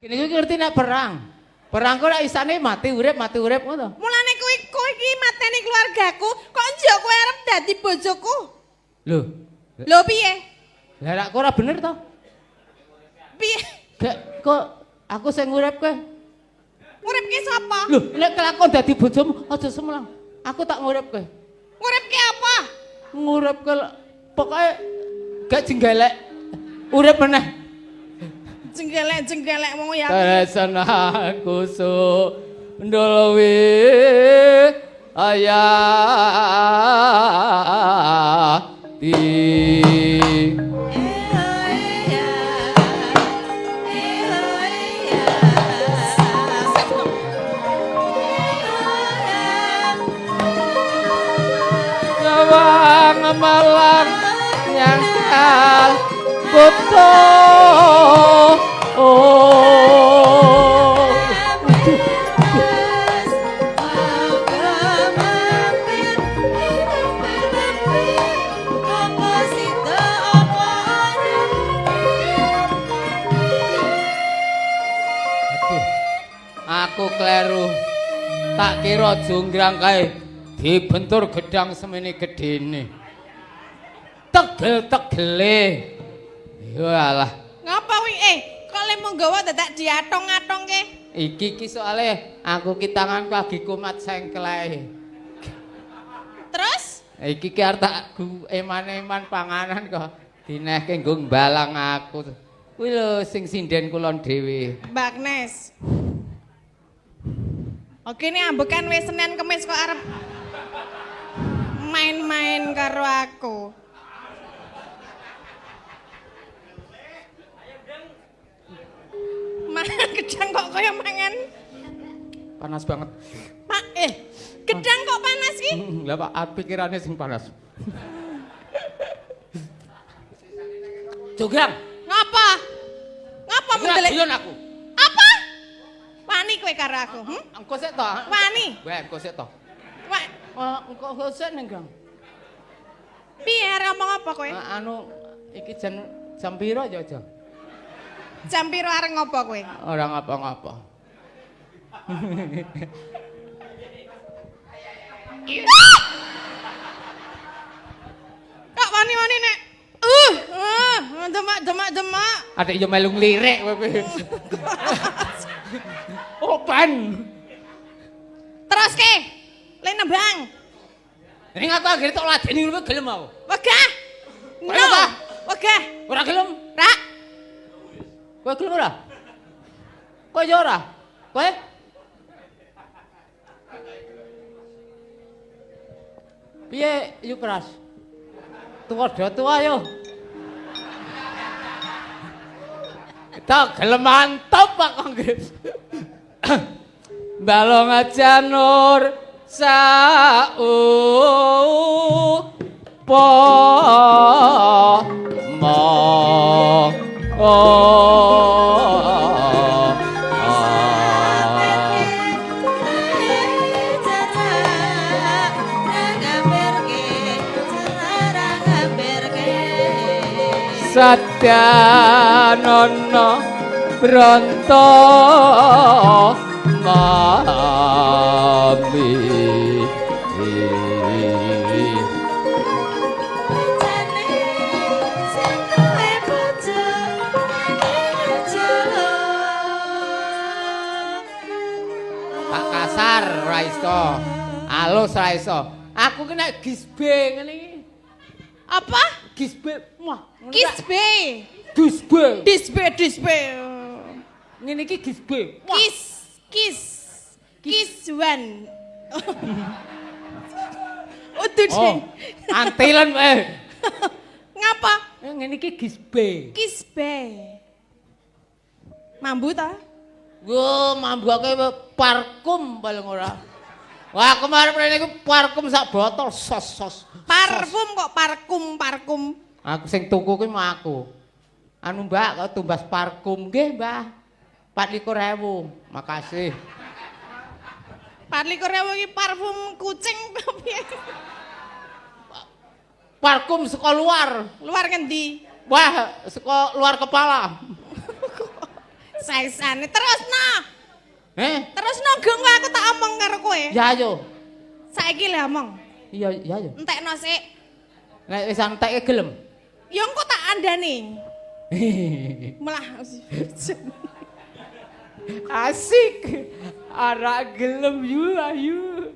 Kene iki ngerti nek perang. Perang kok nek isane mati urip ngono. Mulane kowe iki mateni keluargaku, kok njok kowe arep dadi bojoku? Lho. Lho piye? Lah nek ora bener to? Piye? Gak kok aku sing nguripke. Nguripke sapa? Lho, nek kelakon dadi bojomu aja semulang. Aku tak nguripke. Nguripke apa? Nguripke pokoke gak jenggelek. Urip meneh. Jenggelek wong ya. Teresan aku su ndolowi ayah di Ngawang malang nyangkal butuh aku kleru tak kira jonggrang kae dibentur gedang semene gedene tegel-tegele walah ngapa wi kok le mung gawa dadak diatong-atongke iki soalé aku ki tanganku lagi kumat sengkleh terus iki ki arep tak eman-eman panganan kok dinehke nggo mbalang aku kuwi lho sing sinden kulon dhewe Mbak Agnes oke ini ambekan wis Senin Kemis kok arep main-main karo aku. Mangan gedang kok kaya mangan. Panas banget. Pak, gedang kok panas ki? Lah Pak, pikirannya sing panas. Jograng. Ngapa? Ngapa mendelik? Guyon aku. Apa? Wani kowe karo aku, Engko sik to. Wani. Wah, engko sik to. Wah, Engko sik ning Gang. piye arep ngomong apa kowe? Anu iki jam piro aja aja. Jam piro arep ngopo kowe? Ora ngapa-ngapa. Kok wani-wani nek demak. Adek yo melu nglirik kowe. Open. Terus ke? Le nembang. Ning aku akhir tok ladeni kowe gelem aku. Wegah. Kowe apa? Wegah. Ora gelem. Ra. Kowe gelem ora? Kowe yo ora? Kowe? Piye yuk keras? Tua yo. Tak gelem mantap Pak Kongres. Balong aja nur sau po mo Satyanono Bronto Mami Pak kasar raiso halus raiso aku kena gisbe ngene iki Apa? gisbe mah Kisbe. Disbe. Ngene iki gisbe. Kiswan. Udah Oh, antilan Ngapa? Ngene iki gisbe. Kisbe. Mambu ta? Wo, mambu akeh parfum paling ora. Wah, kemarin rene iku parfum sak botol sos. Parfum kok parkum. Aku sing tuku kuwi mah aku. Anu Mbak, kok tumbas parfum nggih, Mbah. 24.000. Makasih. 24.000 iki parfum kucing piye? Parfum saka luar. Luar ngendi? Wah, saka luar kepala. Saisane terusno. Terusno Gong aku tak omong karo kowe. Ya yo. Saiki le omong. Iya ya yo. Entekno sik. Nek wis entek gelem. Ya engko tak andani. Melah. Asik. Arak gelem yu ayu.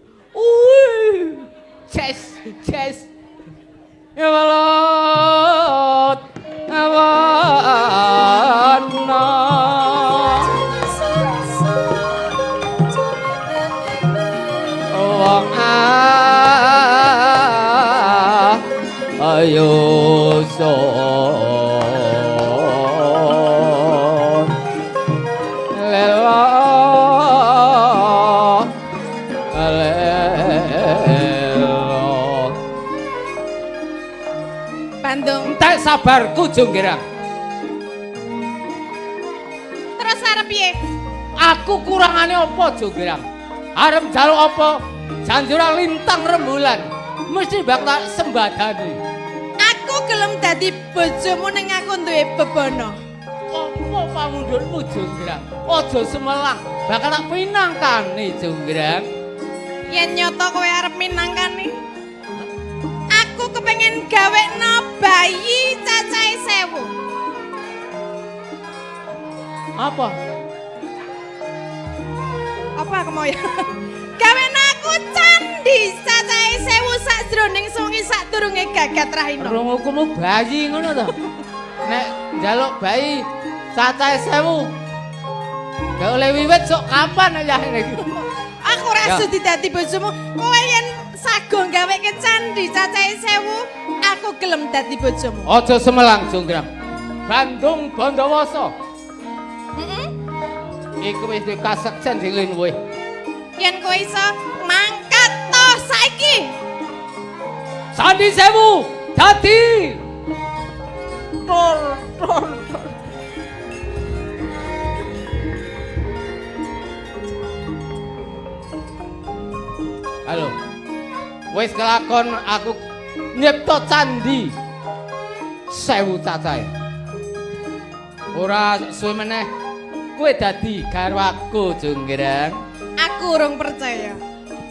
Ces. Ya balot. Awana. Wong ayo son lela Bandung. entek sabarku Jonggrang. Terus arep piye? Aku kurangane apa Jonggrang? Arep njaluk apa? Janjura lintang rembulan. Mesti bakal sembadani. Aku gelem dadi bojomu ning aku duwe bebono. Apa pamundhutmu Jonggrang? Aja semelang, bakal tak pinangkani Jonggrang. Yen nyoto kowe arep minangkani. Aku kepengen gawekno bayi cacahe 1000. Apa? Apa kemo ya? Gawekno aku candi cacahe 1000 sajroning sungi sadurunge gagat rahina. Rungukumu bayi ngono to. Nek njaluk bayi cacahe 1000. Gak oleh wiwit sok kapan ya iki. Aku ora sudi dadi bojomu. Kowe yen sago gaweke candi cacahe 1000, aku gelem dadi bojomu. Aja semelang Jonggrang. Bandung Bondowoso. Iku wis kasekjen sing luwih. Yen kowe iso mangkat to saiki. Candi 1000 dadi tor. Halo. Wis kelakon aku nyipta candi 1000 cacahe. Ora suwe meneh kowe dadi garwaku Jonggrang. Aku urung percaya.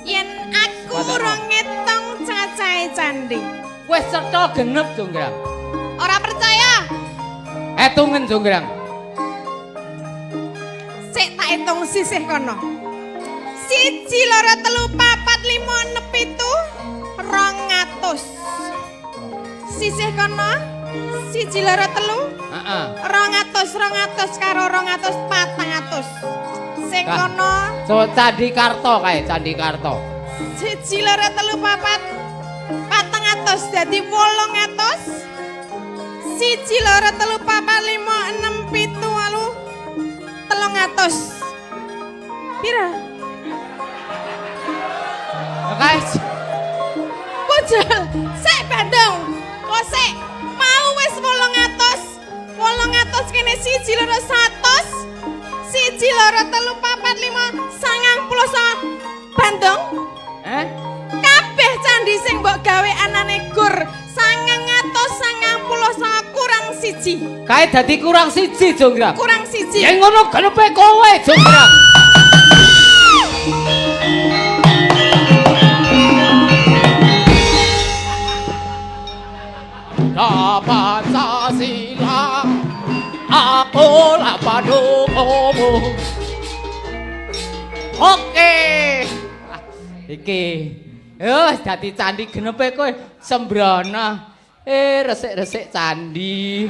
Yen aku urung ngitung cacahe candi. Wis cetha genep Jonggrang. Ora percaya? Etungen Jonggrang. Sik tak hitung sisih kono. 1, 2, 3, 4, 5, 6, 7, 200. Sisih kono 1, 2, 3, Heeh. 200 karo 200 400. Sing kono So Candi Karto kae, Candi Karto. 1, 2, 3, 4, 400 dadi 800. 1, 2, 3, 4, 5, 6, 7, 8, 300. Pira? Guys, Pujul, sik Bandung. Kok sik mau wis 800. 800 kene 1, 2, 100. 1, 2, 3, 4, 5, 99. Bandung. Kabeh candi sing mbok gawe anane gur 999 kurang 1. kae dadi kurang 1 Jonggrang. Kurang 1. Yen ngono genepe kowe Jonggrang. Pancasila aku lah padukamu. Oke. Iki wis dadi candi genepe kowe sembrono. Resik-resik candi.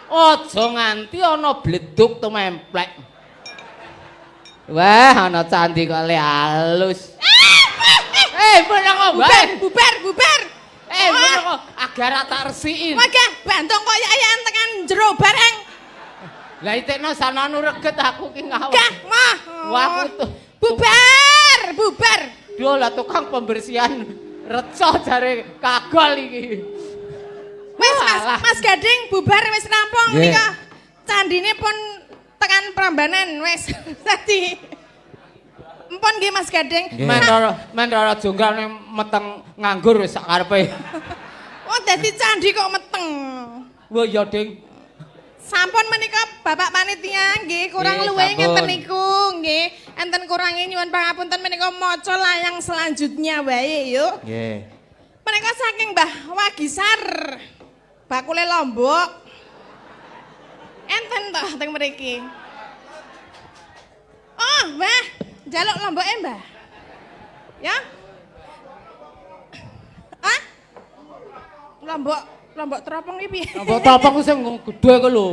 Aja nganti ana bleduk tememplek. Wah, ana candi kok le halus. Meneng wae. Bubar. Meneng agar tak resiki. Wagah Bandung kok ayan tekan jero bareng. Lah itekno sananu reget aku ki ngawur. Gah, mah. Wah, aku tuh. Bubar. Duh lah tukang pembersihan reco jare kagol iki. Wis Mas Gading bubar wis rampung Nggih. nika. Candine pun tekan Prambanan wis. Dadi empun nggih Mas Gading. Mendara Jonggrang meteng nganggur wis sak karepe. Oh dadi candi kok meteng. Wah ya Ding. Sampun menika Bapak panitia nggih kurang Nggih, luwih sampun. ngeten niku nggih. Enten kurangi nyuwun pangapunten menika maca layang selanjutnya wae yuk. Nggih. Menika saking Mbah Wagisar. Bakule Lombok. Enten toh teng mriki. Oh, Mbah, njaluk lomboke, Mbah. Ya? Ah? Lombok teropong iki piye? Mbok topong ku sing gedhe ku lho.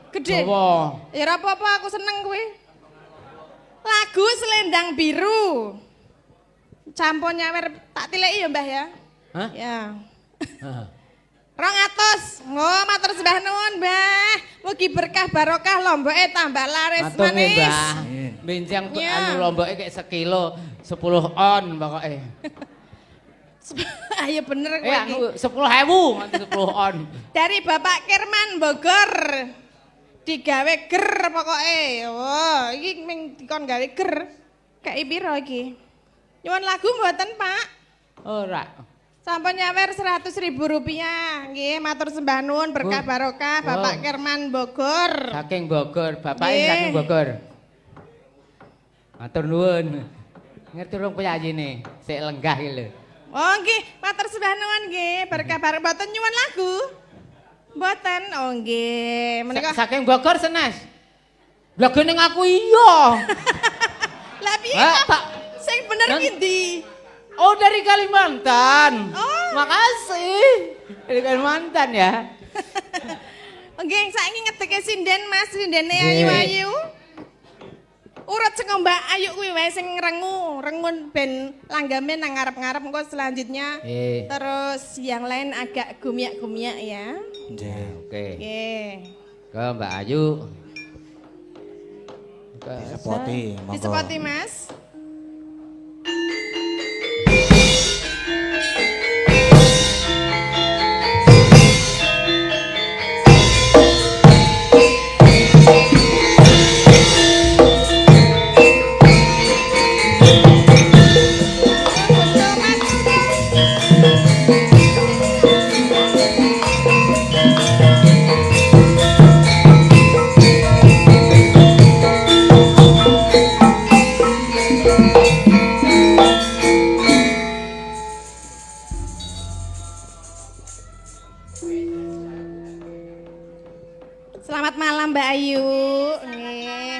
Gede. Dawa. Ya ora apa-apa, aku seneng kuwi. Lagu Selendang Biru. Campur nyawer tak tileki ya, Mbah ya. Hah? Ya. Heeh. 200. Oh, matur sembah nuwun, Mbah. Mugi berkah barokah lomboke tambah laris Matur nggih, manis. Mbah. Benjang Ya. anu lomboke kayak sekilo 10 on pokoke. Ayo bener kowe iki. Anu 10.000 nganti 10 on. Dari Bapak Kirman Bogor. Digawe ger pokoke. Wah, iki ming dikon gawe ger. Kayak piro iki? Nyuwun lagu mboten, Pak? Ora. Sampun nyawer Rp100.000. Nggih, matur sembah nuwun berkah barokah Bapak Kirman Bogor. Saking Bogor, bapake Nggih. saking Bogor. Matur nuwun. Ngerti rong penyanyine, sik lenggah iki lho. Oh nggih, matur sembah nuwun nggih, berkah barokah mboten nyuwun lagu. Mboten, oh nggih. Menika Saking Bogor senes. Lah gene aku iya. lah piye Hah, kok? tak- Sing bener Nang- ki ndi? Oh dari Kalimantan. Oh. Makasih. Dari Kalimantan ya. Nggih, saiki ngedeke sinden Mas, sindene Nggih. ayu-ayu. Urut sing Mbak Ayu kuwi wae sing rengun ben langgame nang ngarep-ngarep engko selanjutnya. Terus yang lain agak gumiak-gumiak ya. Nggih. Oke. Nggih. Ke Mbak Ayu. Ke Disepoti, monggo. Disepoti Mas. Selamat malam Mbak Ayu. Nggih.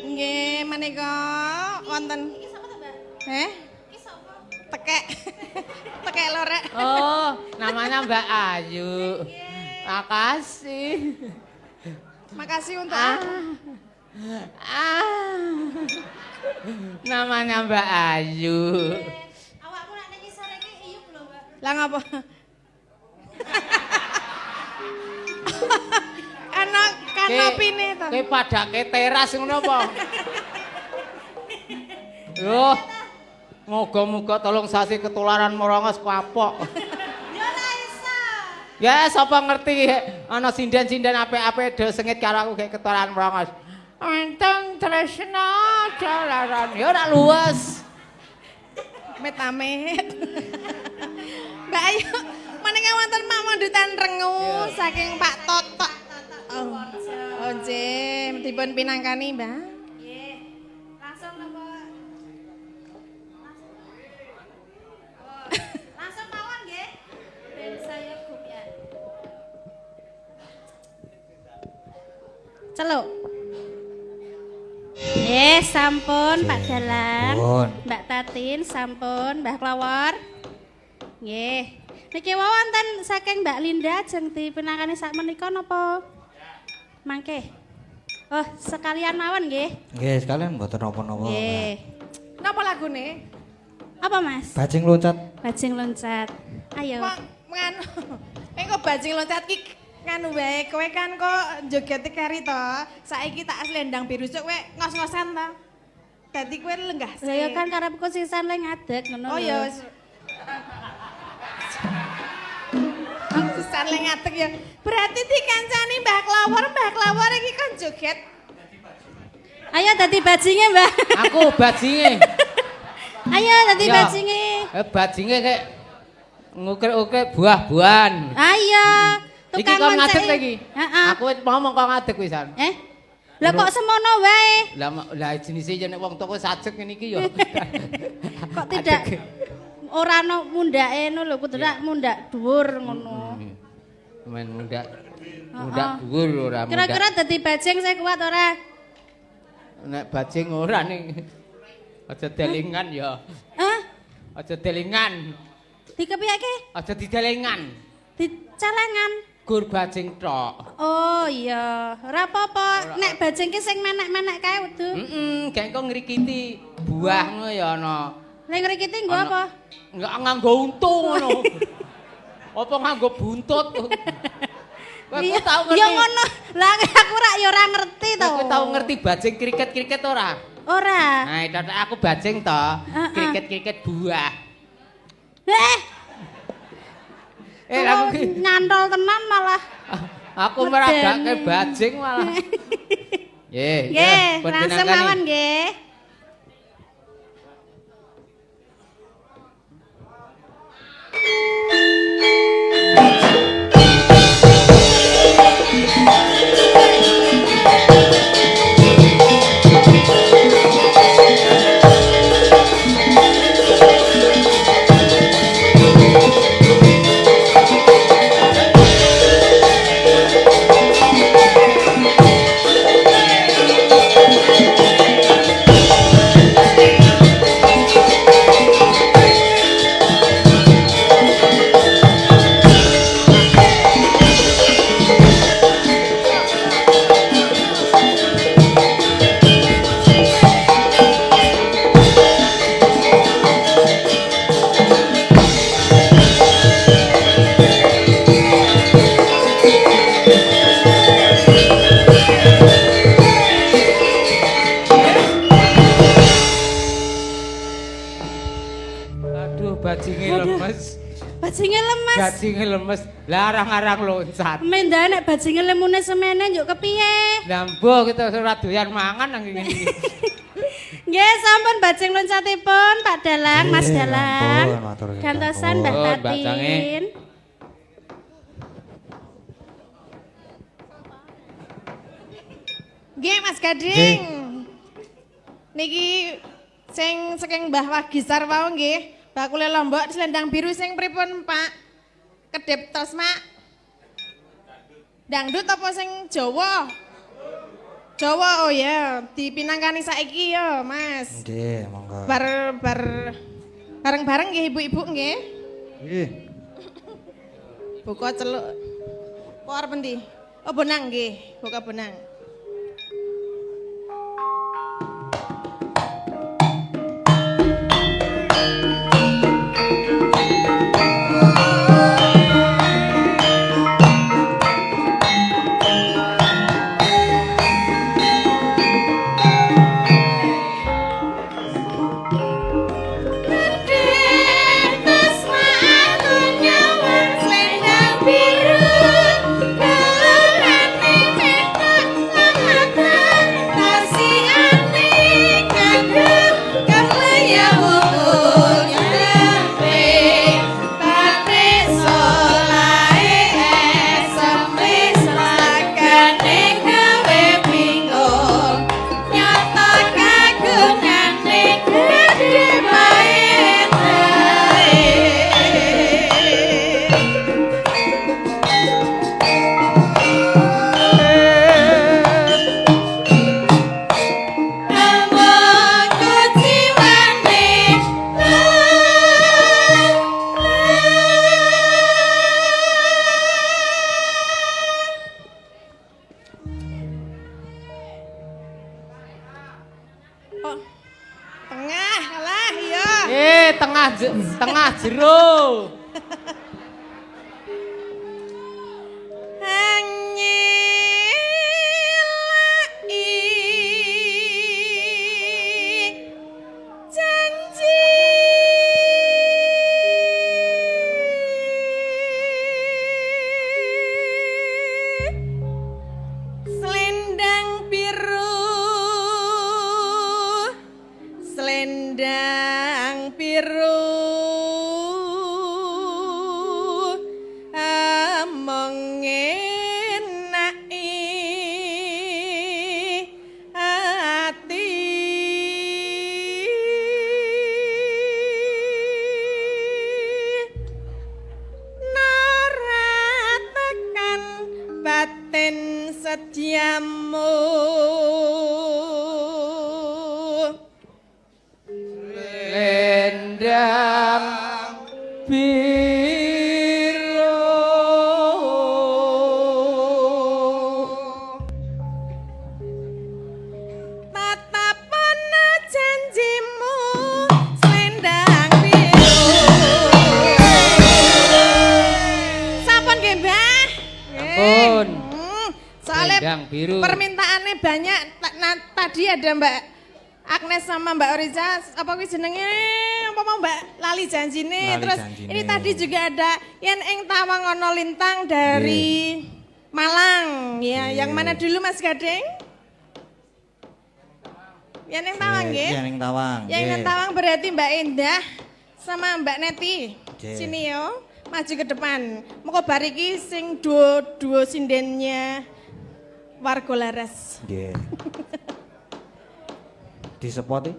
Nggih, menika wonten. Tekek. Tekek lorek. Oh, namanya Mbak Ayu. Makasih. Makasih untuk Namanya Mbak Ayu. Awakmu nek nang ngisor iki iyup lho, Mbak. Lah ngapa? Anak kanopine to. Kowe padake teras ngono apa? Yo. Moga-moga tolong sasi ketularan morongos kapok. Ya ora iso. Ya sapa ngerti ana sinden-sinden apik-apik do sengit karo aku kayak ketularan morongos. Enteng tresna jalaran ya ora luwes. Met-amit. Mbak Ayu, menika wonten pamundutan rengu saking Pak Totok. Oh, nggih, dipun pinangkani, Mbak. Nggih. Langsung napa? Langsung mawon nggih. Ben saya gumiak. Celuk. Sampun Pak Dalang. Pun. Mbak Tatin sampun, Mbah Klawor. Nggih. Niki wonten saking Mbak Linda jeng dipinangkani sak menika napa? Mangke. Oh, sekalian mawon nggih. Nggih, sekalian mboten napa-napa. Nggih. Napa lagune? Apa Mas? Bajing loncat. Bajing loncat. Ayo. Kok nganu. Kok bajing loncat ki nganu wae, kowe kan kok joget kari to. Saiki tak selendang biru sok kowe ngos-ngosan to. Dadi kowe lenggah sih. Saya kan karepku sisan le ngadeg ngono. Oh lho. ya. Aku sarle ngatek ya. Berarti dikancani Mbah Klawor iki kan joget. Ayo dadi bajinge, Mbak. Aku bajinge. Ayo dadi Ya. bajinge. Bajinge kayak ngukir-ukir buah-buahan. Ayo. Iki tukang kon ngadeg ngonceki. iki. Heeh. Aku ngomong kok ngadeg wisan. Lah kok semono wae? Lah jenise yen wong toko sajek ngene iki ya. Kok tidak ora ono mundake ngono lho, kudu mundak dhuwur ngono. Men mundak dhuwur ora mundak. Kira-kira dadi bajing saya kuat ora? Nek bajing ora ning aja delingan ya. Hah? Aja delingan. Dikepiyake? Aja didelingan. Dicalangan. Gur bajing tok. Oh iya, ora apa-apa. Nek bajing ki sing menek-menek kae udu. Gek kok ngrikiti buah ngono ya ana. Lah ngrikiti nggo apa? Enggak nganggo untu ngono. Apa nganggo buntut? Kowe Iya, tau ngerti? ya ngono. Lah aku ya ora ngerti to. Kowe tau ngerti bajing kriket-kriket ora? Ora. Nah, itu aku bajing to, kriket-kriket buah. Aku ki nyantol tenan malah. aku meragake bajing malah. Nggih, langsung mawon nggih. Bajinge lemes. Bajinge lemes, larang-arang loncat. Mendahe nek bajinge lemune semene njuk kepiye? Lah mbok kita ora doyan mangan nang ngene iki. Nggih, sampun bajing loncatipun Pak Dalang, Mas Dalang. Gantosan Mbah Tatin. Nggih Mas Gading. Niki sing saking Mbah Wagisar wau nggih. Bakule lombok selendang biru sing pripun Pak? Kedep Tosma. Dangdut apa sing Jawa? Jawa oh ya, dipinangkani saiki ya, Mas. Nggih, monggo. Bareng-bareng nggih ibu-ibu nggih. Nggih. Buka celuk. Apa arep endi? Oh bonang nggih, buka bonang. Tengah jero. selendang biru. Tatapono janjimu selendang biru. Sampun nggih, Mbah? Sampun. Soalnya Selendang biru. permintaannya banyak. Tadi ada Mbak Agnes sama Mbak Oriza, apa kuwi jenenge? Apa mau Mbak lali janjine. Lali Terus janjine. ini tadi juga ada Yen ing Tawang Ono Lintang dari Malang. Ya, yang mana dulu Mas Gading? Yen ing Tawang nggih? Iya, ning Tawang. Yang ing Tawang berarti Mbak Endah sama Mbak Neti. Nggih. Sini yo, maju ke depan. Muga bar iki sing duo sindennya warga Laras. Nggih. Disepoti.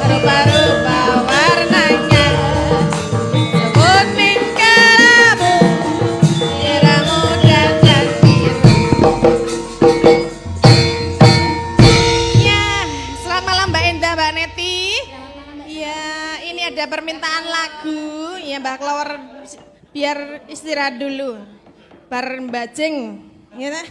Rupa-rupa warnanya kuning kelabu, merah muda dan biru. Ya, selamat malam Mbak Endah, Mbak Neti. Ya, ini ada permintaan lagu. Ya, Mbak Klawar biar istirahat dulu. Bar mbajing, ya ta?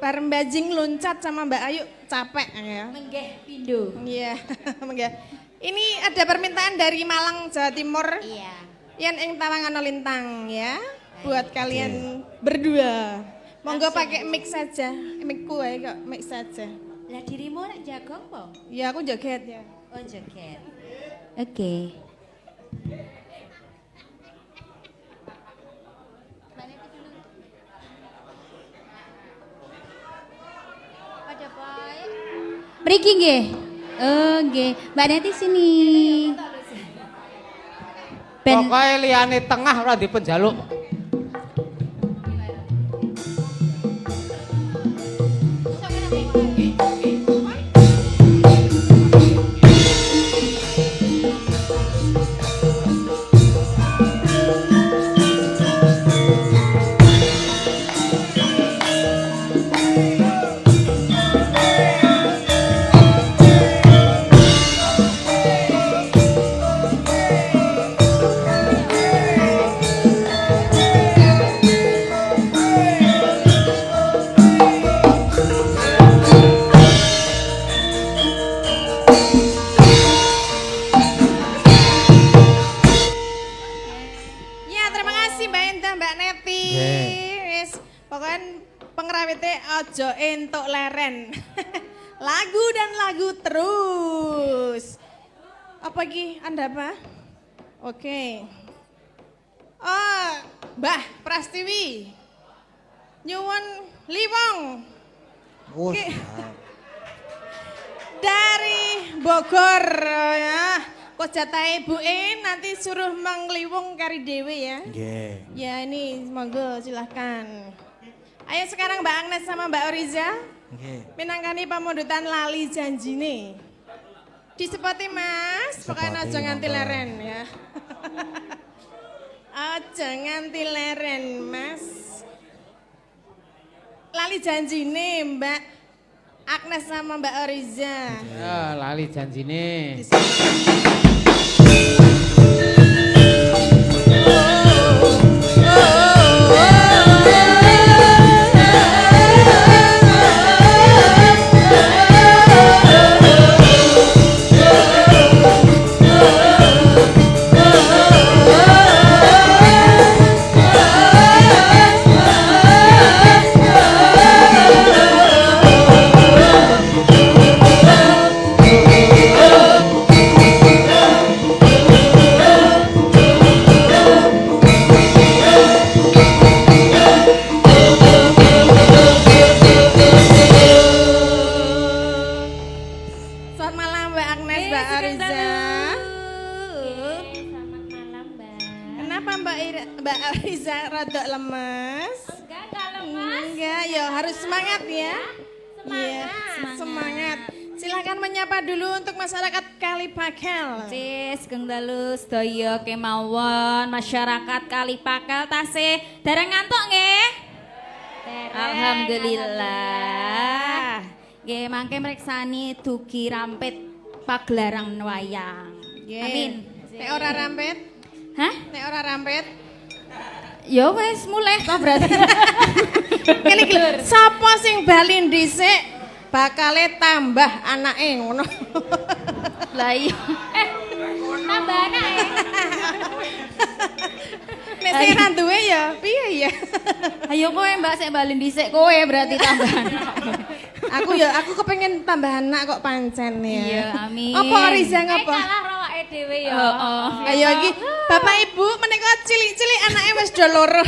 Bar mbajing loncat sama Mbak Ayu capek ya. Menggeh pindo. Iya, mangga. Ini ada permintaan dari Malang, Jawa Timur. Iya. Yen ing Tawang Ono Lintang ya. Buat kalian berdua. Monggo pakai mic saja. Micku ae kok, mic saja. Lah dirimu nek jagong po? Ya aku joget ya. Oh joget. Oke. Pada baik. Mriki nggih. Oh nggih. Mbak Neti sini. Ben Pokoknya liyane tengah ora dipenjaluk. Ya, terima kasih Mbak Endah, Mbak Neti. Nggih. Wis, pokoknya pengrawite ojo entuk leren. Lagu dan lagu terus. Apa lagi? Anda apa? Oke. Oh, Mbah Prastiwi. Nyuwun Liwong Wus. Oke. dari Bogor ya. Kok jatah ibuke nanti suruh mengliwung kari dewe ya. Nggih. Ya ini monggo silahkan. Ayo sekarang Mbak Agnes sama Mbak Oriza Nggih. minangkani pamundutan lali janjine. Disepoti Mas, pokoknya Disepoti, aja nganti monggo. leren ya. Aja nganti leren Mas. Lali janjine Mbak Agnes sama Mbak Oriza. Ya, lali janjine. Selamat malam Mbak Agnes, Mbak Oriza. Selamat malam, Mbak. Kenapa Mbak Oriza rada lemes? Enggak lemas. Enggak, ya harus semangat ya. Iya, semangat. Silakan menyapa dulu untuk masyarakat Kalipakel. Cis, geng dalu sedaya kemawon masyarakat Kalipakel tasih dereng ngantuk nggih? Alhamdulillah. Nggih, mangke mriksani dugi rampit pagelaran wayang. Amin. Nek ora rampet? Hah? Nek ora rampet? Ya wis mulai to berarti. Kene iki lho, sapa sing bali dhisik bakale tambah anake ngono. Lah iya. Tambah anake. Nek sing ra duwe ya piye ya? Ayo kowe Mbak sik bali dhisik kowe berarti tambahan. Aku kepengen tambah anak kok pancen ya. Iya, amin. Apa Riza ngapa? Kalah rawake dhewe ya. Heeh. Ayo iki Bapak Ibu menika cilik-cilik anake wis do loro.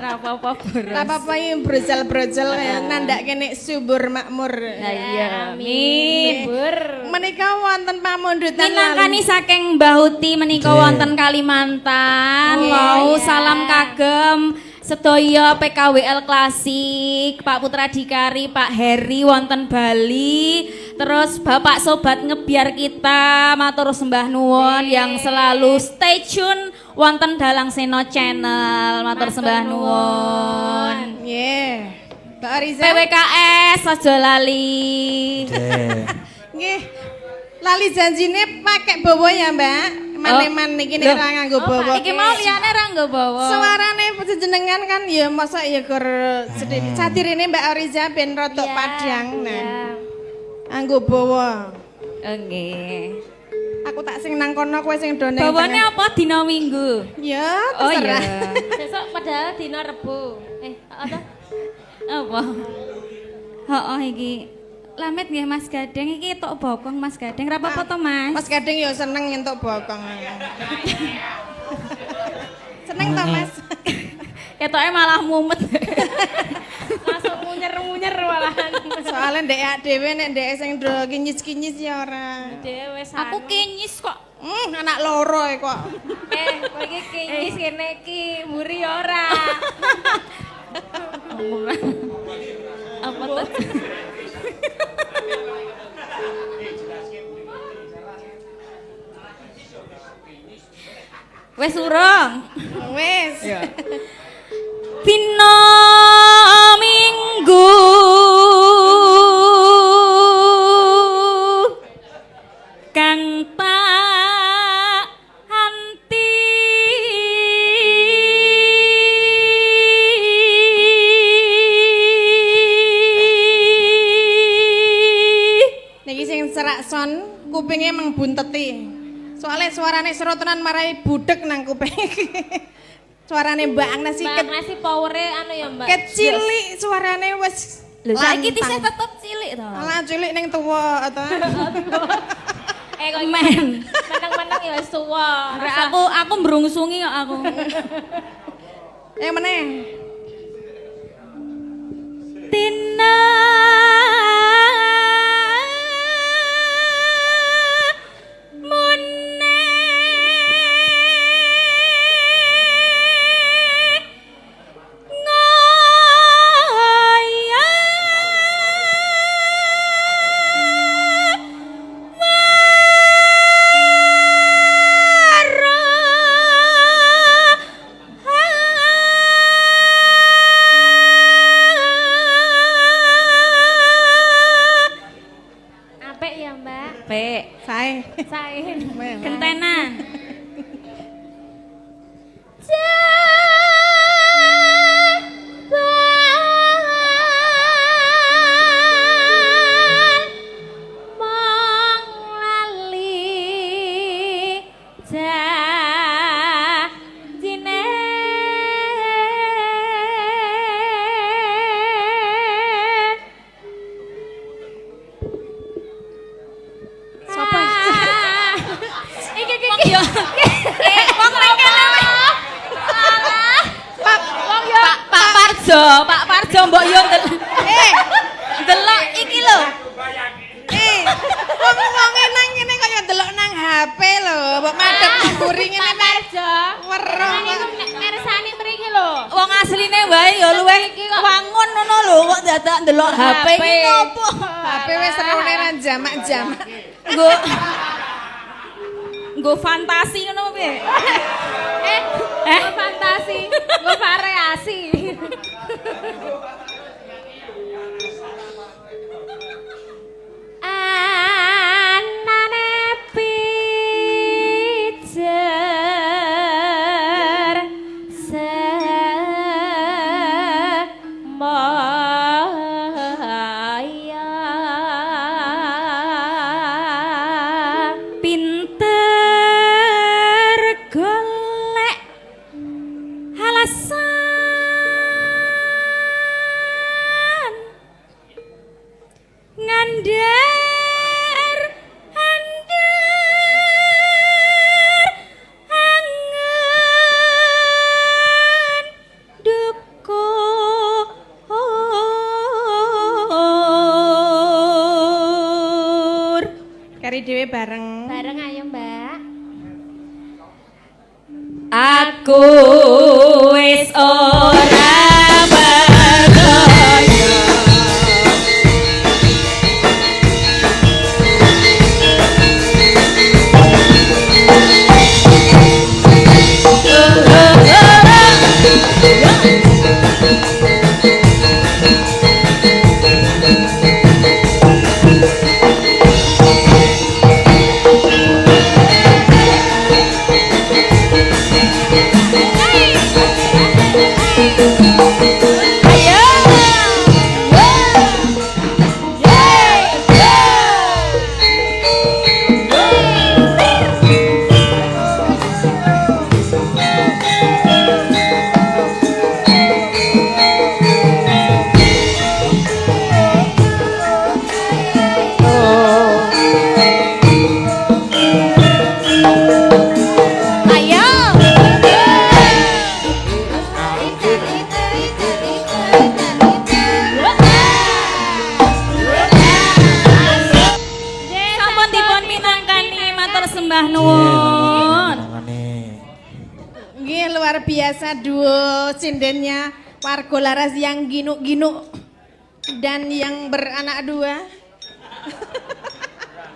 Ra apa-apa boros. Ra apa-apa iki brojol-brojol kaya nandhake nek subur makmur. Lah iya, amin. Bur. Menika wonten pamundutan Minangkani saking Mbah Uti menika wonten Kalimantan. Mau salam kagem sedaya PKWL Klasik, Pak Putra Dikari, Pak Heri wonten Bali, terus Bapak Sobat Ngebiar kita, matur sembah nuwun yang selalu stay tune wonten Dalang Seno Channel, matur sembah nuwun. Nggih. Mbak Riza. PWKS aja lali. Nggih. Lali janjine pakai bawa ya, Mbak. Man-man niki nek ora nganggo bawa. Iki mau liyane ra nggo bawa. Suarane jenengan kan ya masa ya gur sedikit. Sadirine Mbak Oriza ben rada padang. Nah. Anggo bawa. Nggih. Aku tak sing nang kono kowe sing do nang. Bawane apa dina Minggu? Ya, Oh terserah. iya. Besok padahal dina Rebo. Apa? Heeh iki. Lamet nggih Mas Gadeng iki tok bokong Mas Gadeng ra apa-apa to Mas? Mas Gading ya seneng nyentuk bokong. Seneng to Mas? Ketoke malah mumet. Langsung munyer-munyer malahan. Soale ndek dhewe nek ndek sing do kinyis-kinyis ya ora. Dhewe aku kinyis kok. Anak loro kok. Kowe iki kinyis kene iki mburi ora. Apa tuh? Wes urung. Wes. Dina Minggu kang tak anti Niki sing serak son kupinge emang bunteti. Soalnya suarane serotonan marai budek nang kuping. Suarane Mbak Agnes iki nasi powere anu ya Mbak. kecilik suarane wis. Lho saiki tisih tetep cilik to. Alah cilik ning tuwa to. Kok men. Meneng-meneng ya wis tuwa. Aku mbrungsungi kok aku. Meneh. Tina Sae. Kentenan. Pak Parjo mbok yo ndelok iki lho. Wong-wonge nang kene kaya ndelok nang HP lho, mbok madhep mburi ngene Pak Parjo. Weruh. Mirsani mriki lho. Wong asline wae ya luwih wangun ngono lho, kok dadak ndelok HP iki nopo? HP wis serone lan jamak-jamak. Nggo fantasi ngono piye? Fantasi, gue variasi. Anane pijer semaya pinter golek alasan ngandar andar angen dukur Kari dhewe bareng. bareng ayo mbak. aku wis ora berdaya sampun dipun minangkani matur sembah nuwun. Nggih luar biasa duo sindennya warga laras yang ginuk-ginuk dan yang beranak dua.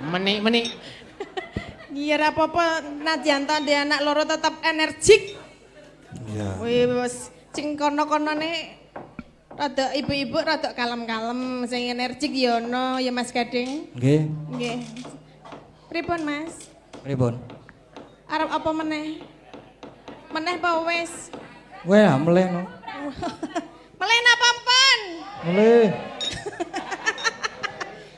Menik-menik. Iya ora apa-apa najan to ndek anak loro tetap energik. Iya. Wis sing kono-konone rada ibu-ibu rada kalem-kalem sing energik ya ono ya Mas Gading. Nggih. Nggih. Pripun Mas? Pripun? Arep apa meneh? Meneh apa wis? Weh, meleh no. Meleh napa pun? Meleh.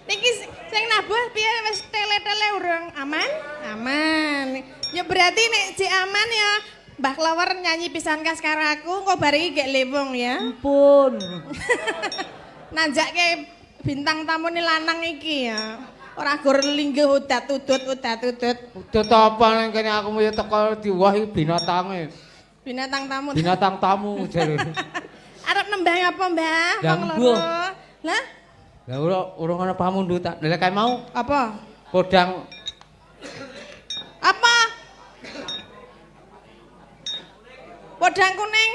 Niki sing nabuh piye wis tele-tele urung aman? Aman. Ya berarti nek jek aman ya Mbah Klawar nyanyi pisan kas karo aku engko bar iki gek lewong ya. Ampun. Nanjake bintang tamu ni lanang iki ya. Ora gur linggih udat-udut. Udah apa nang kene aku mau teko diwah iki binatange. Binatang tamu. Binatang tamu jare. Arep nembang apa, Mbah? Lah, Wong mbuh. loro. Lah, Lah urung ana pamundutan. Lah kae mau apa? kodang Apa? Podang kuning.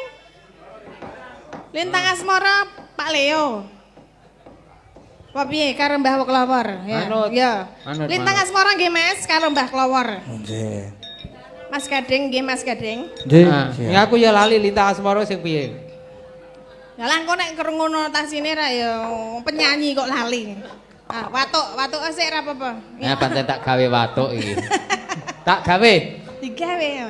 Lintang asmara Pak Leo. Apa piye karo Mbah Klawar? Ya. Manut. Ya. Manut, Lintang manut. asmara nggih Mas karo Mbah Klawar. Nggih. Mas Gading nggih Mas Gading. Nggih. Nah, ya aku ya lali lintang asmara sing piye? Ya lah engko nek krungu notasine ra ya penyanyi kok lali. Ah, watuk sik ra apa-apa. Ya pancen tak gawe watuk iki. Tak gawe. Digawe ya.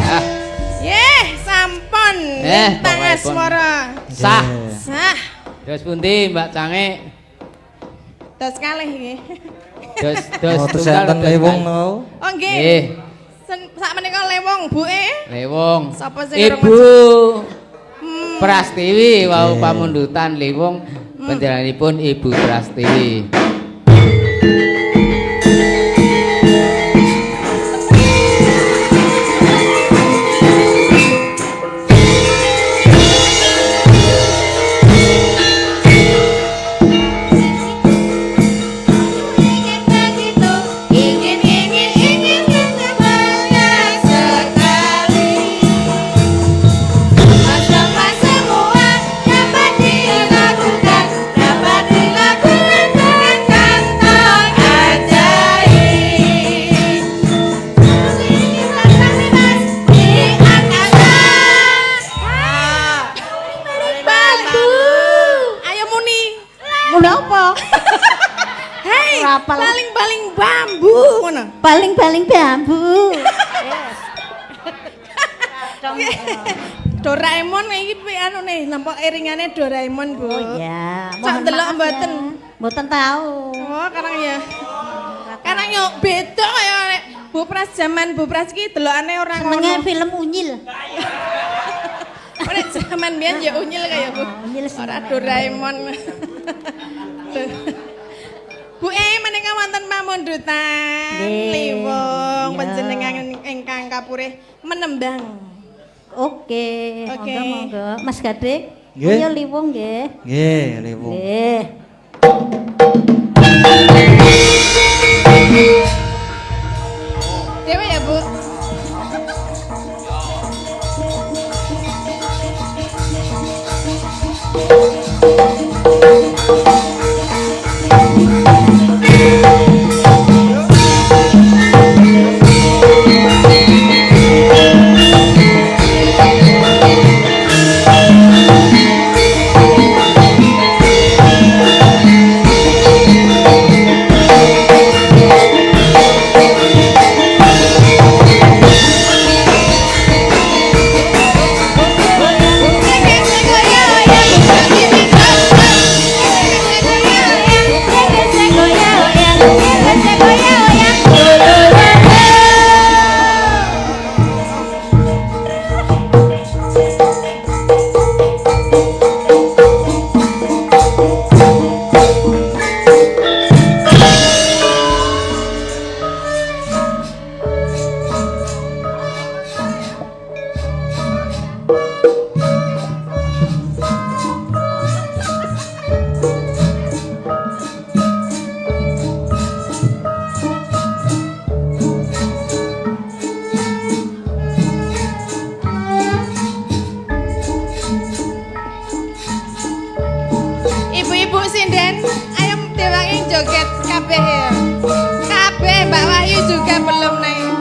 Ah, Yeh, sampun. Lintang pokoknya pun. asmara. sah. Sah. Dos pundi Mbak Cange? Dos kalih nggih. Dos Oh, terus tunggal, enten dos lewong kalih. no. Oh nggih. Nggih, Sakmenika lewong buke. lewong. Sapa sing Ibu Hmm. Prastiwi wau Nggih. pamundutan lewong panjenenganipun Ibu Prastiwi. apal. Paling-paling bambu ngono. Paling-paling bambu. Doraemon iki anu nih, nampak iringane Doraemon, Bu. Oh iya. Cak delok mboten. Mboten tahu. Oh, karang ya. Karang yo beda kaya nek Bu Pras zaman Bu Pras iki delokane ora ngono. Senenge film Unyil. Nek zaman biyen ya unyil kaya Bu. Unyil Ora Doraemon. Bu menika wonten pamundutan Nggih, liwung iya. panjenengan ingkang kapurih menembang. Oke. Oke. Monggo. Mas Gading. Nggih. Ayo liwung nggih. Nggih, Liwung. Nggih. Dewe ya, Bu. Ibu-ibu sinden, ayo dewangi joget kabeh ya. Kabeh Mbak Wahyu juga belum naik.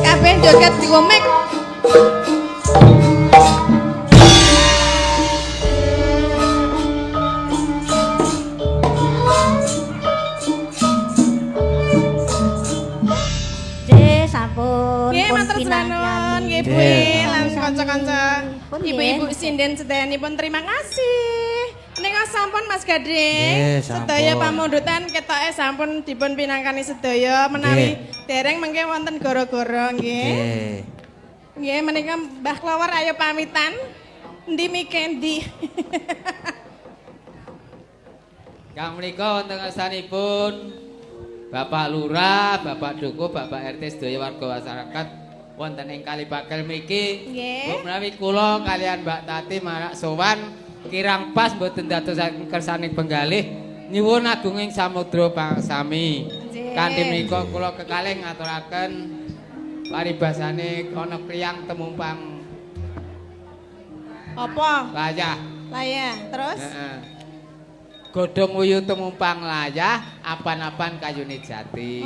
Kabeh joget diwomek. Nggih, sampun. Nggih, pun matur pinangan. suwun nggih Bu Nggih. lan kanca-kanca. Pun Ibu-ibu sinden sedayanipun terima kasih. Nika sampun Mas Gading. Nggih, sampun. Sedaya pamundutan ketoke sampun dipun pinangkani sedaya menawi dereng mengke wonten gara-gara nggih. Nggih. Nggih, menika Mbah Klawar ayo pamitan. Endi mikendi. Kang menika wonten ngarsanipun Bapak Lurah, Bapak Dukuh, Bapak RT sedaya warga masyarakat wonten ing Kalibakel mriki. Nggih. Menawi kula kalian Mbak Tati marak sowan kirang pas mboten dadosaken kersaning penggalih nyuwun agunging samudra pangsami. Nggih. Kanthi menika kula kekalih ngaturaken paribasane ana kriyang temumpang Apa? layah. Layah, terus? Heeh. Godhong wuyu temumpang layah, apan-apan kayune jati.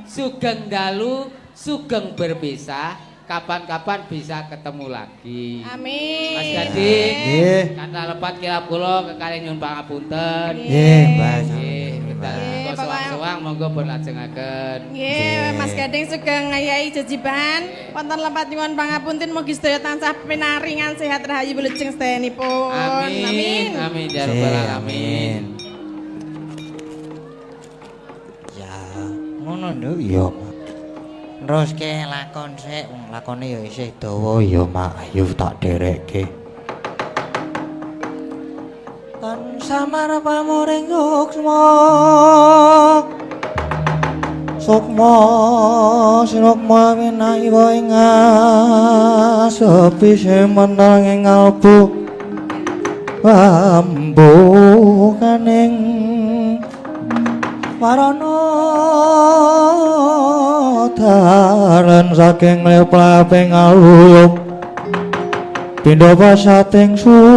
Sugeng dalu, sugeng berpisah, kapan-kapan bisa ketemu lagi. Amin. Mas Gading, Nggih. kata lepat kira kula kekalih nyuwun pangapunten. Nggih, Mbak. Nggih, Nggih, kita sowang-sowang monggo pun lajengaken. Nggih, Mas Gading sugeng ngayahi jejiban. Wonten lepat nyuwun pangapunten mugi sedaya tansah pinaringan sehat rahayu wilujeng sedayanipun. Amin. Amin ya rabbal Nggih, alamin. Ya, ngono nduk ya. Neruske lakon sik, wong lakone ya isih dawa ya, Mak. Ayo tak derekke. Tan samar pamuring yuksma. Sukma sinukma winai wa ing sepi semenang ing albu. Bambu kaning warana dalan saking leplaping aluyup pindha pasating sumpana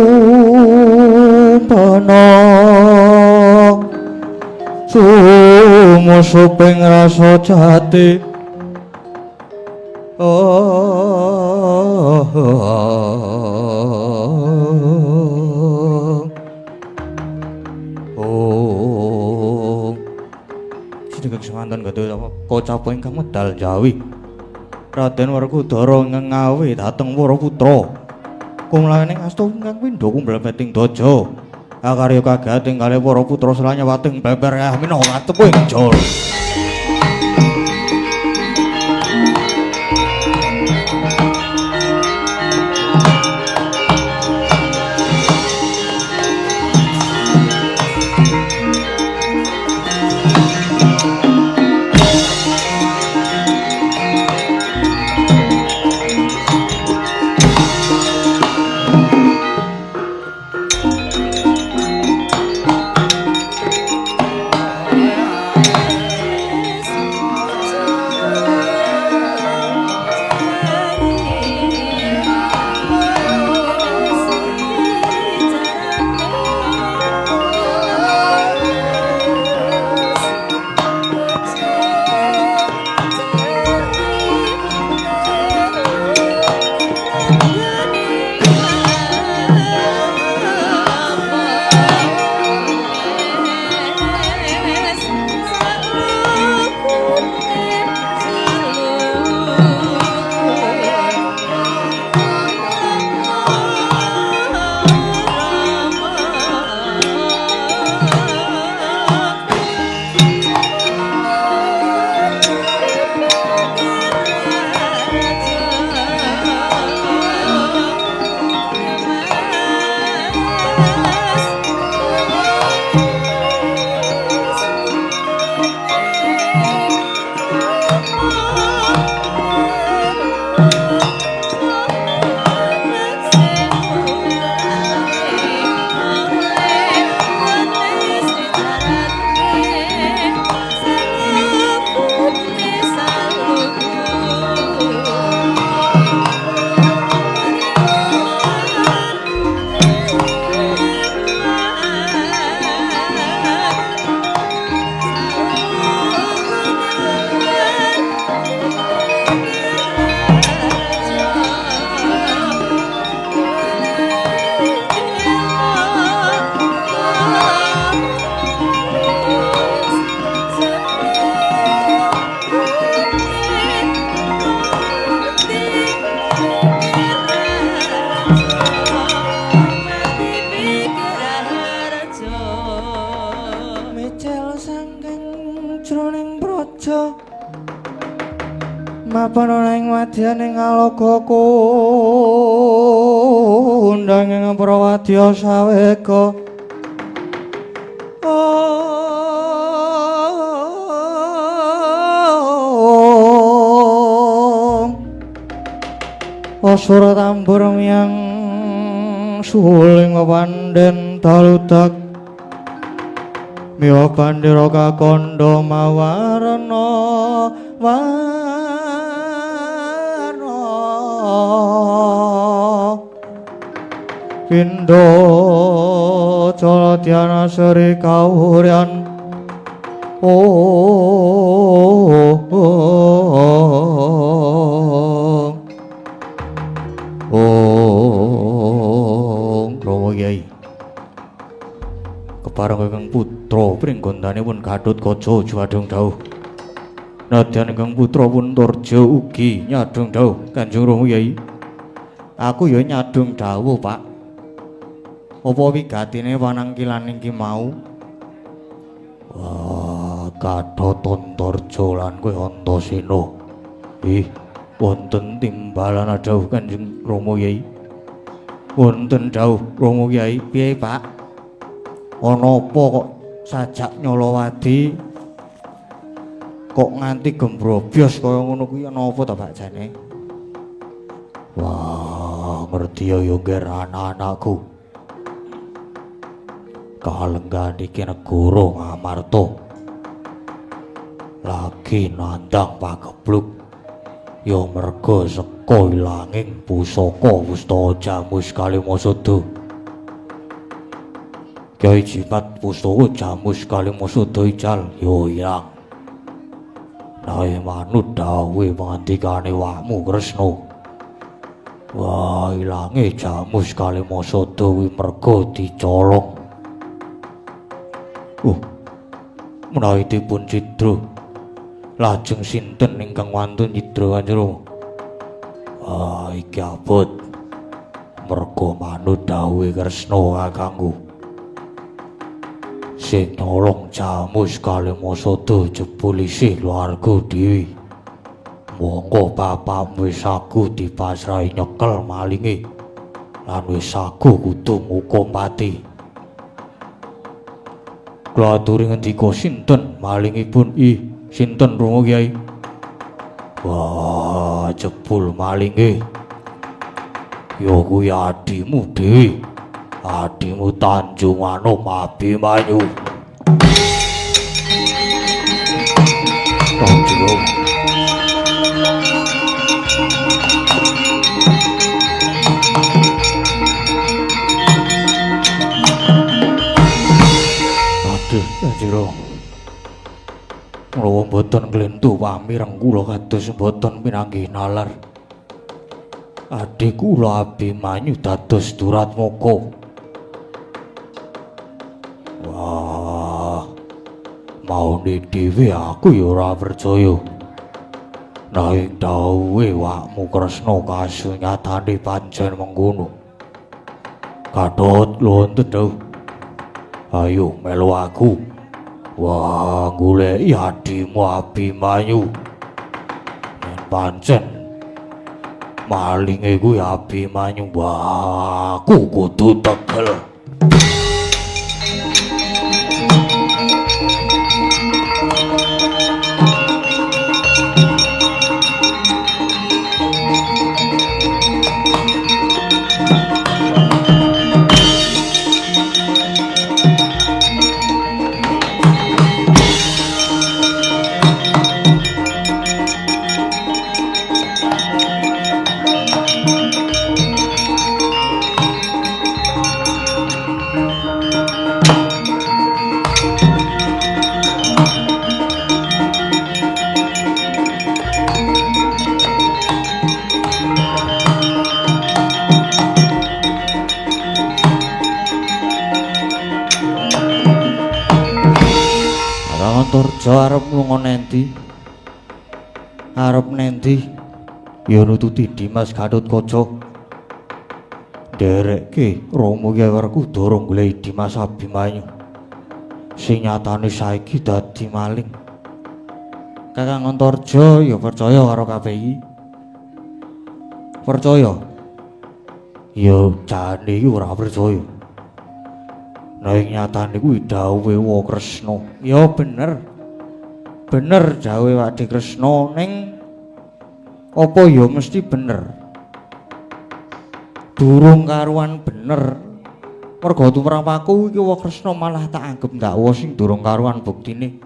sumusuping rasa jati Sedegek semanten gadul apa kocapa ingkang medal Jawi. Raden Werkudara ngengawi dhateng Waraputra. Kumlawening astu ingkang pindha kumblebeting daja. Akarya kagating kalih Waraputra selanyawating beber minawa tepung jol. Mapan ana ing wadyaning alaga kundang ing prawadya sawega. Asura tambur miyang suling pandhen daludak miwa pandira kakandha mawarna Pindha Caladyana Sri kawuryan Rama Kyai kepareng ingkang putra pringgondhanipun Gatotkaca juwadung dawuh nadyan ingkang putra pun Turja ugi nyadung dawuh Kanjeng Rama Kyai aku ya nyadung dawuh Pak. Apa wigatine panangkilan iki mau? Wah, Gatotkaca lan kowe Antasena. Wonten timbalan dawuh Kanjeng Rama Kyai. Wonten dawuh Rama Kyai, piye Pak? Ana apa kok sajak Nyolowadi kok nganti gembrobyos kaya ngono kuwi ana apa ta Pak jane? Wah, ngerti ya ngger anak-anakku. Kalenggan iki negara Ngamarta lagi nandang pagebluk ya merga saka ilanging pusaka Pustaka Jamus Kalimasada. Kyai Jimat Pustaka Jamus Kalimasada ical yo ilang. Nae manut dawuhe pangandikane wakmu Kresna. Wah, ilange Jamus Kalimasada kuwi merga dicolong. menawi dipun cidra lajeng sinten ingkang wantun cidra Kanjeng Rama? Iki abot merga manut dawuhe Kresna kakangku sing nolong Jamus kalih Masada jebul isih keluarga dhewe. Monggo bapakmu wis sagu dipasrahi nyekel malinge lan wis sagu kudu ngukum pati. Kula aturi ngendika sinten malingipun? Sinten Rama Kyai? Wah, jebul malinge ya kuwi adimu dhewe. Adimu Tanjung Anom Abimanyu. Tanjung Kanjeng kula mboten nglentu pamireng kula kados mboten pinanggih nalar. Adik kula Abimanyu dados Duratmaka. Wah, maune dhewe aku ya ora percaya. Nanging dawuhe wakmu Kresna kasunyatane pancen mengkono. Gatot lonten dawuh. Ayo melu aku. Wah, goleki adimu Abimanyu. Yen pancen malinge kuwi Abimanyu, wah aku kudu tegel. Antarja arep lunga nendi? Arep nendi? Ya nututi Dimas Gatotkaca. Nderekke Rama Kyai Werkudara goleki Dimas Abimanyu. Sing nyatane saiki dadi maling. Kakang Antarja ya percaya karo kabeh iki. Percaya? Ya jane iki ora percaya. Nanging nyatane kuwi dawuhe Wa Kresna. Ya bener. Bener dawuhe Wadi Kresna ning apa ya mesti bener. Durung karuan bener. Merga tumrapaku iki Wa Kresna malah tak anggap ndakwa sing durung karuan buktine.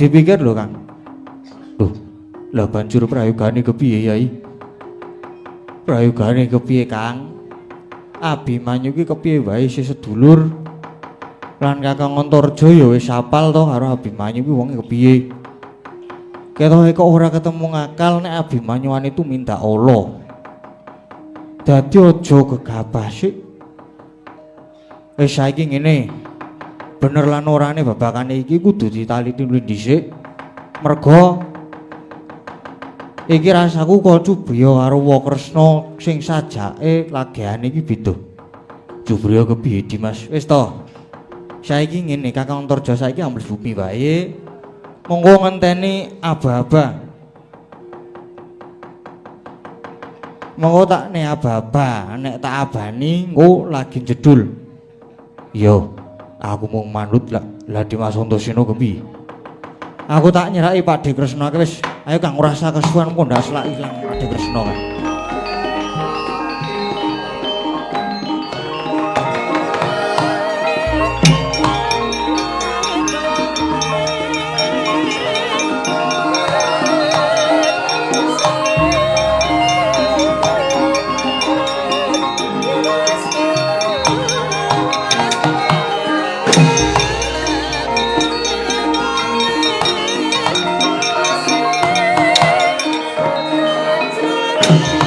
Dipikir lho, Kang. Loh, lah banjur prayogane kepiye, Yai? Prayogane kepiye, Kang? Abimanyu ki kepiye wae isih sedulur. Lan Kakang Antarja ya wis apal to karo Abimanyu ki wonge kepiye. Ketoke kok ora ketemu ngakal nek Abimanyuane itu minta Allah. Dadi aja gegabah sik. Wis saiki ngene. Bener lan orane babakane iki kudu ditaliti dhisik. Merga iki rasaku kok cubriya karo Wa Kresna sing sajake lagiane iki beda. Cubriya kepiye Dimas? Wis to. Saiki ngene Kakang Antarja saiki ambles bumi wae. Monggo ngenteni aba-aba. Monggo tak ne aba-aba, nek tak abani engko lagi jedul. Iya, aku mung manut lah Dimas Antasena kepiye? Aku tak nyeraki Pakde Kresna wis. Ayo Kang ora usah kesuwen kok ndak selaki Kang Pakde Kresna Kang. Thank you.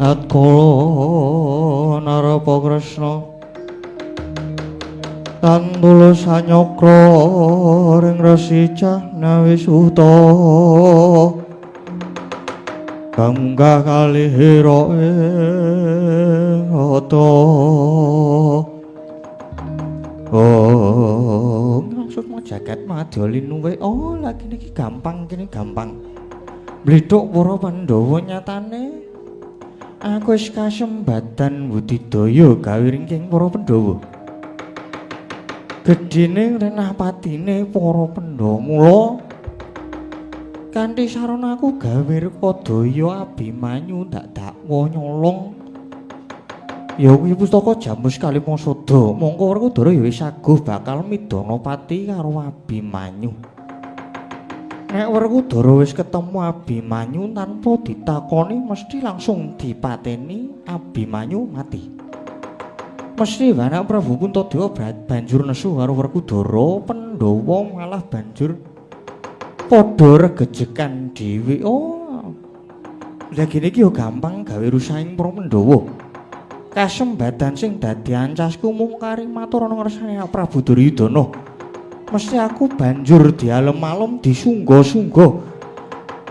Atkala narapa Kresna Tandula sanyakra ring Resi Cahnawisutta Kamunggah kalihira ing rata. Oh, maksudmu jagat madolinuwe. Oh, lagi niki gampang, kene gampang. Blethuk para Pandhawa nyatane aku wis kasembatan budidaya gawe ringking para Pandhawa. Gedine renah patine para Pandhawa mula kanthi sarana aku gawe rekodaya Abimanyu dak dakwa nyolong. Ya kuwi pustaka Jamus Kalimasada. Mongko Werkudara ya wis saguh bakal midana pati karo Abimanyu. Nek Werkudara wis ketemu Abimanyu tanpa ditakoni mesti langsung dipateni Abimanyu mati. Mesti anak Prabu Puntadewa banjur nesu karo Werkudara, Pandhawa malah banjur padha regejekan dhewe. Oh. Lah gene iki yo gampang gawe rusaing para Pandhawa. Kasembatan sing dadi ancasku mung kari matur ana ngersane Prabu Duryudana. Mesti aku banjur dialem-alem disungga-sungga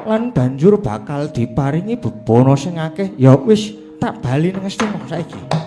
lan banjur bakal diparingi bebana sing akeh. Ya wis tak bali nang Astina saiki.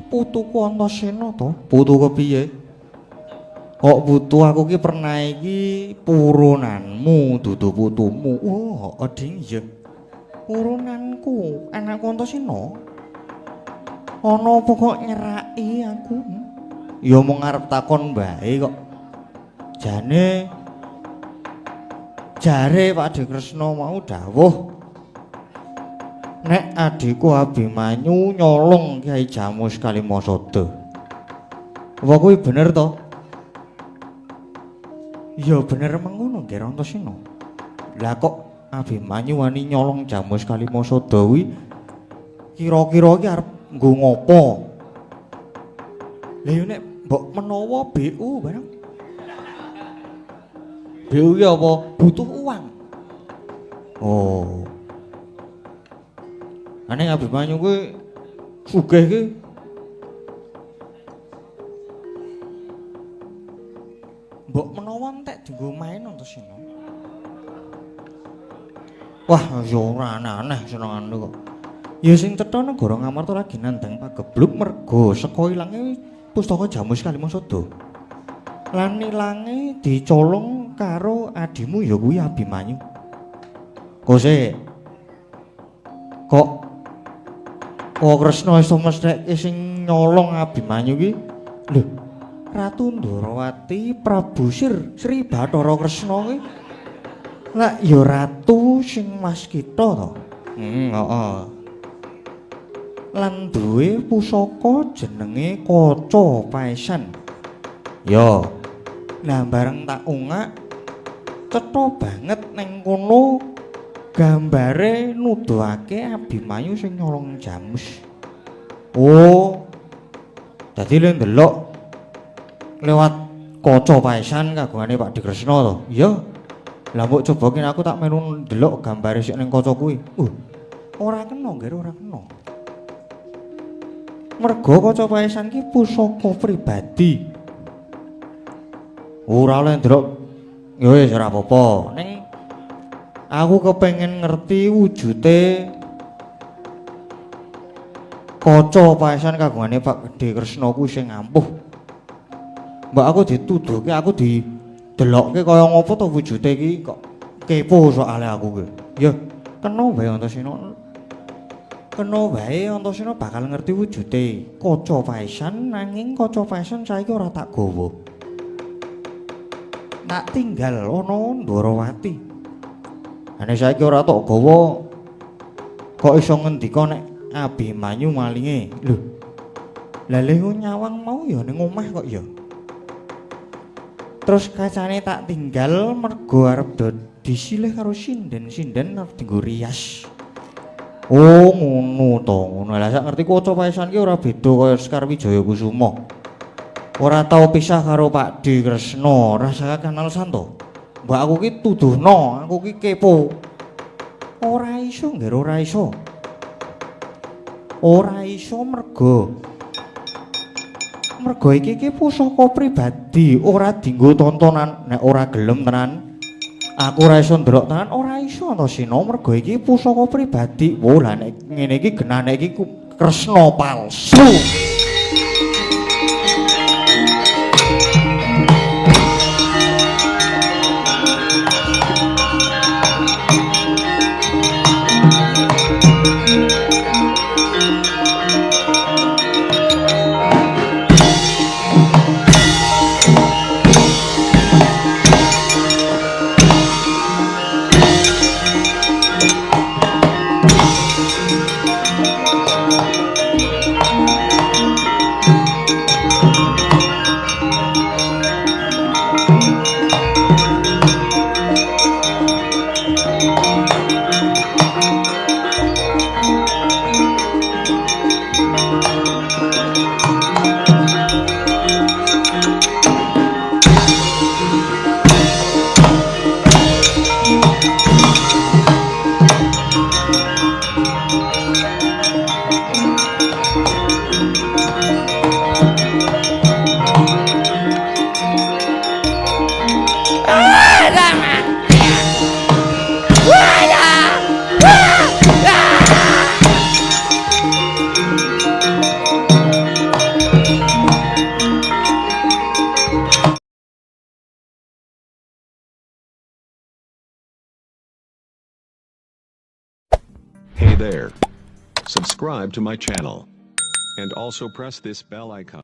Putuku Antasena to? Putu kepiye? Kok putu aku ki pernah iki purunanmu dudu putumu. Oh, ading ya. Purunanku anakku Antasena. Ana apa kok nyeraki aku? Ya mung arep takon bae kok. Jare Pak De Kresna mau dawuh nek adikku Abimanyu nyolong Kyai Jamus Kalimasada. Apa kuwi bener to? Ya bener mengono nggih Antasena. Lah kok Abimanyu wani nyolong Jamus Kalimasada kuwi kira-kira iki arep nggo ngopo? Lah yo nek mbok menawa BU barang. BU ki apa? Butuh uang. Oh. Ane Abimanyu kuwi sugih ki. Mbok menawa entek dienggo main Antasena. Wah, ya ora aneh senengane kok. Ya sing cetha negara Ngamarta lagi nandhang pagebluk merga saka ilange pustaka Jamus Kalimasada. Lan ilange dicolong karo adimu ya kuwi Abimanyu. Kok Kresna iso mestheke sing nyolong Abimanyu ki? Lho, Ratu Ndarawati Prabu Sri Bathara Kresna ki. Lah ya ratu sing mas kita to. Heeh. Lan duwe pusaka jenenge Kaca Paesan. Ya. Lah bareng tak ungak cetha banget ning kono gambare nuduhake Abimanyu sing nyolong Jamus. Oh. Dadi le ndelok lewat Kaca Paesan kagungane Pak De Kresna to. Iya. Lah mbok coba kene aku tak melu ndelok gambare sik ning kaca kuwi. Ora kena, nggih ora kena. Merga Kaca Paesan ki pusaka pribadi. Ora oleh ndelok. Ya wis ora apa-apa. Ning aku kepengin ngerti wujude kaca paesan kagungane Pak Gede Kresna kuwi sing ampuh. Mbak aku dituduhke aku didelokke kaya ngopo to wujude iki kok kepo soalé aku ki. Ya kena wae Antasena. Kena wae Antasena bakal ngerti wujude kaca paesan nanging kaca paesan saiki ora tak gawa. Nak tinggal ana Ndwarawati. Ane saiki ora tak gawa kok iso ngendika nek Abimanyu malinge. Lho. Lah lho nyawang mau ya ning omah kok ya. Terus kacane tak tinggal mergo arep disilih karo sinden-sinden arep dienggo rias. Oh ngono to, ngono. Lah sak ngerti kaca paesan ki ora beda kaya Sekar Wijaya Kusuma. Ora tau pisah karo Pak D Kresna, rasane kenal santo. Mbak aku ki tuduhno, aku ki kepo. Ora iso, nggih ora iso. Ora iso mergo iki pusaka pribadi, ora dienggo tontonan. Nek ora gelem tenan, aku ora iso ndelok tenan, ora iso Antasena mergo iki pusaka pribadi. Oh lah nek ngene iki genane iki Kresna palsu. Hey there. Subscribe to my channel. And also press this bell icon.